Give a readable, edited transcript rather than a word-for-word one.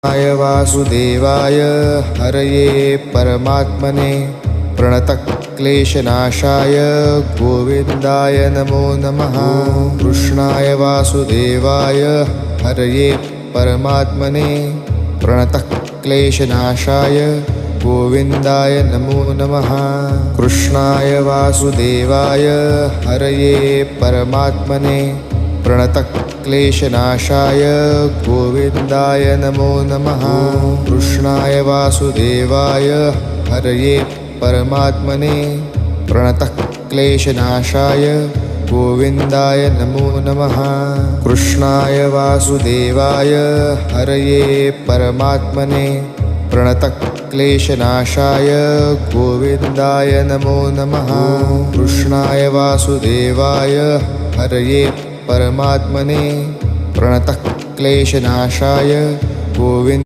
कृष्णाय वासुदेवाय हरये परमात्मने प्रणतक्लेशनाशाय गोविन्दाय नमो नमः। कृष्णाय वासुदेवाय हरये परमात्मने प्रणतक्लेशनाशाय गोविन्दाय नमो नमः। कृष्णाय वासुदेवाय हरये परमात्मने प्रणतक्लेशनाशाय गोविन्दाय नमो नमः। कृष्णाय वासुदेवाय हरये परमात्मने प्रणतक्लेशनाशाय गोविन्दाय नमो नमः। कृष्णाय वासुदेवाय हरये परमात्मने प्रणतक्लेशनाशाय गोविन्दाय नमो नमः। कृष्णाय वासुदेवाय हरये परमात्मने प्रणतक्लेशनाशाय गोविन्द